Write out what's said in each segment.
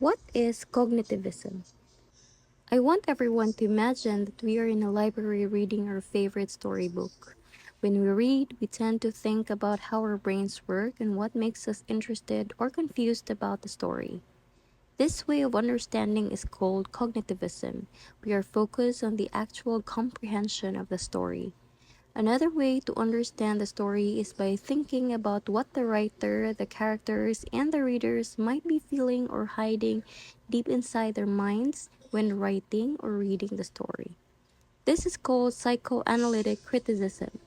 What is cognitivism? I want everyone to imagine that we are in a library reading our favorite storybook. When we read, we tend to think about how our brains work and what makes us interested or confused about the story. This way of understanding is called cognitivism. We are focused on the actual comprehension of the story. Another way to understand the story is by thinking about what the writer, the characters, and the readers might be feeling or hiding deep inside their minds when writing or reading the story. This is called psychoanalytic criticism.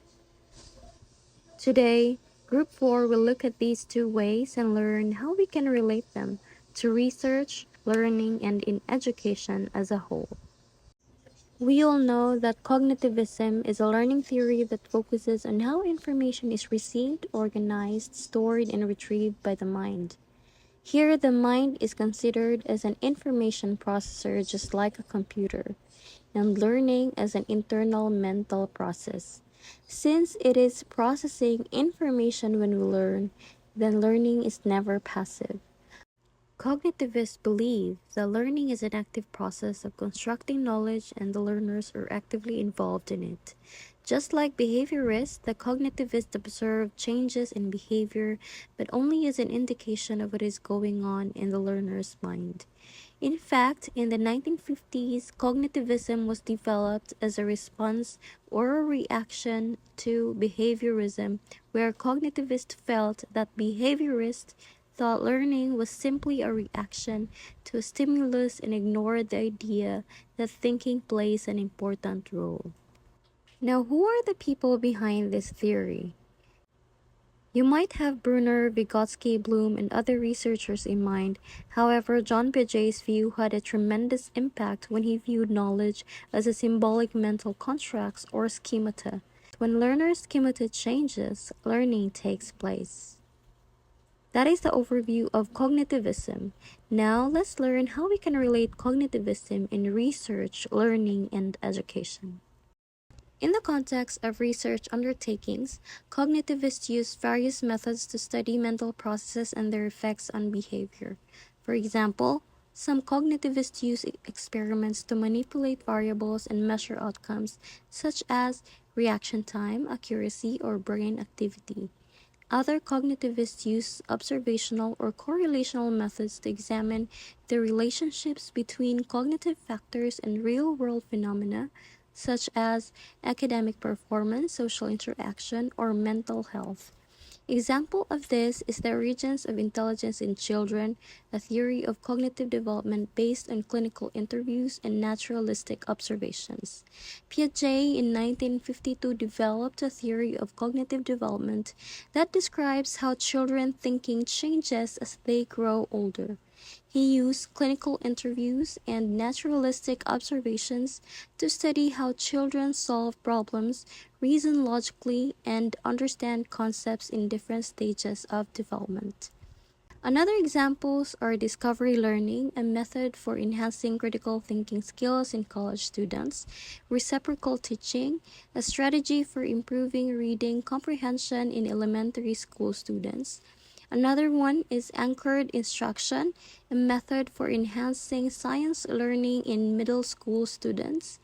Today, Group 4 will look at these two ways and learn how we can relate them to research, learning, and in education as a whole. We all know that cognitivism is a learning theory that focuses on how information is received, organized, stored, and retrieved by the mind. Here, the mind is considered as an information processor just like a computer, and learning as an internal mental process. Since it is processing information when we learn, then learning is never passive. Cognitivists believe that learning is an active process of constructing knowledge and the learners are actively involved in it. Just like behaviorists, the cognitivists observe changes in behavior but only as an indication of what is going on in the learner's mind. In fact, in the 1950s, cognitivism was developed as a response or a reaction to behaviorism, where cognitivists felt that behaviorists thought learning was simply a reaction to a stimulus and ignored the idea that thinking plays an important role. Now, who are the people behind this theory? You might have Brunner, Vygotsky, Bloom, and other researchers in mind. However, John Piaget's view had a tremendous impact when he viewed knowledge as a symbolic mental constructs or schemata. When learner's schemata changes, learning takes place. That is the overview of cognitivism. Now, let's learn how we can relate cognitivism in research, learning, and education. In the context of research undertakings, cognitivists use various methods to study mental processes and their effects on behavior. For example, some cognitivists use experiments to manipulate variables and measure outcomes, such as reaction time, accuracy, or brain activity. Other cognitivists use observational or correlational methods to examine the relationships between cognitive factors and real-world phenomena, such as academic performance, social interaction, or mental health. Example of this is the origins of intelligence in children, a theory of cognitive development based on clinical interviews and naturalistic observations. Piaget in 1952 developed a theory of cognitive development that describes how children thinking changes as they grow older. He used clinical interviews and naturalistic observations to study how children solve problems, reason logically, and understand concepts in different stages of development. Another examples are discovery learning, a method for enhancing critical thinking skills in college students, reciprocal teaching, a strategy for improving reading comprehension in elementary school students. Another one is anchored instruction, a method for enhancing science learning in middle school students.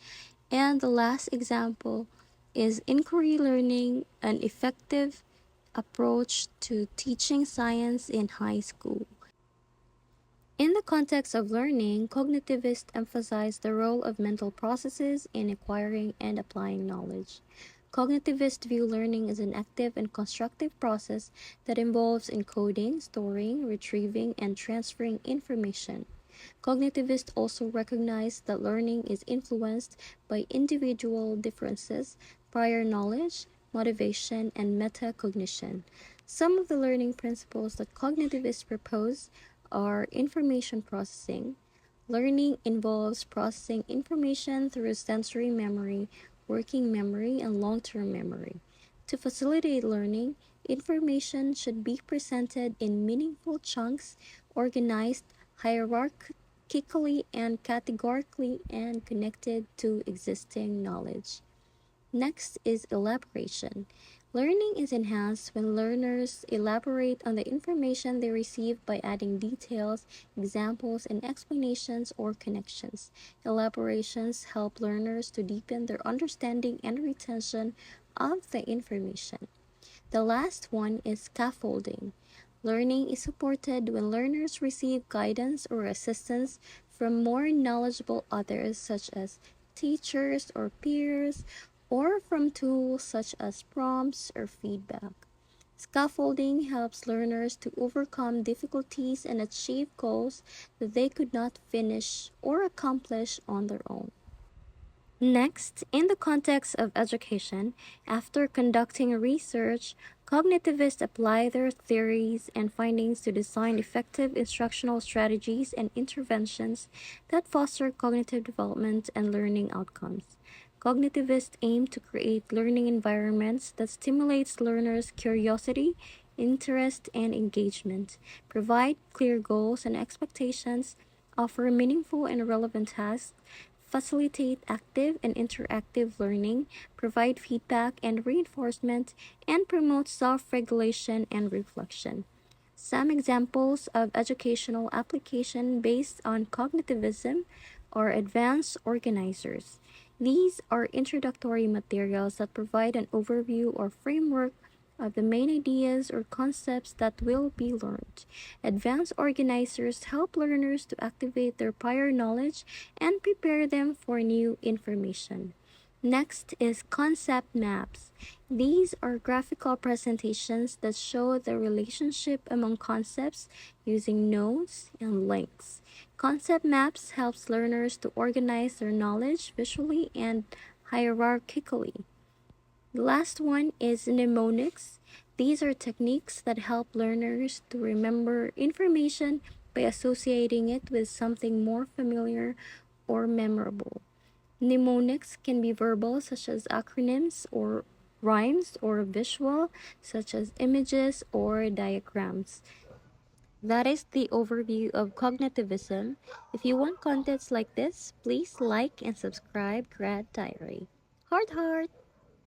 And the last example is inquiry learning, an effective approach to teaching science in high school. In the context of learning, cognitivists emphasize the role of mental processes in acquiring and applying knowledge. Cognitivists view learning as an active and constructive process that involves encoding, storing, retrieving, and transferring information. Cognitivists also recognize that learning is influenced by individual differences, prior knowledge, motivation, and metacognition. Some of the learning principles that cognitivists propose are information processing. Learning involves processing information through sensory memory, working memory, and long-term memory. To facilitate learning, information should be presented in meaningful chunks, organized hierarchically and categorically, and connected to existing knowledge. Next is elaboration. Learning is enhanced when learners elaborate on the information they receive by adding details, examples, and explanations or connections. Elaborations help learners to deepen their understanding and retention of the information. The last one is scaffolding. Learning is supported when learners receive guidance or assistance from more knowledgeable others, such as teachers or peers, or from tools such as prompts or feedback. Scaffolding helps learners to overcome difficulties and achieve goals that they could not finish or accomplish on their own. Next, in the context of education, after conducting research, cognitivists apply their theories and findings to design effective instructional strategies and interventions that foster cognitive development and learning outcomes. Cognitivists aim to create learning environments that stimulates learners' curiosity, interest, and engagement, provide clear goals and expectations, offer meaningful and relevant tasks, facilitate active and interactive learning, provide feedback and reinforcement, and promote self regulation and reflection. Some examples of educational application based on cognitivism are advanced organizers. These are introductory materials that provide an overview or framework of the main ideas or concepts that will be learned. Advanced organizers help learners to activate their prior knowledge and prepare them for new information. Next is concept maps. These are graphical presentations that show the relationship among concepts using nodes and links. Concept maps helps learners to organize their knowledge visually and hierarchically. The last one is mnemonics. These are techniques that help learners to remember information by associating it with something more familiar or memorable. Mnemonics can be verbal, such as acronyms, or rhymes, or visual, such as images or diagrams. That is the overview of cognitivism. If you want contents like this, please like and subscribe Grad Diary. Heart, heart!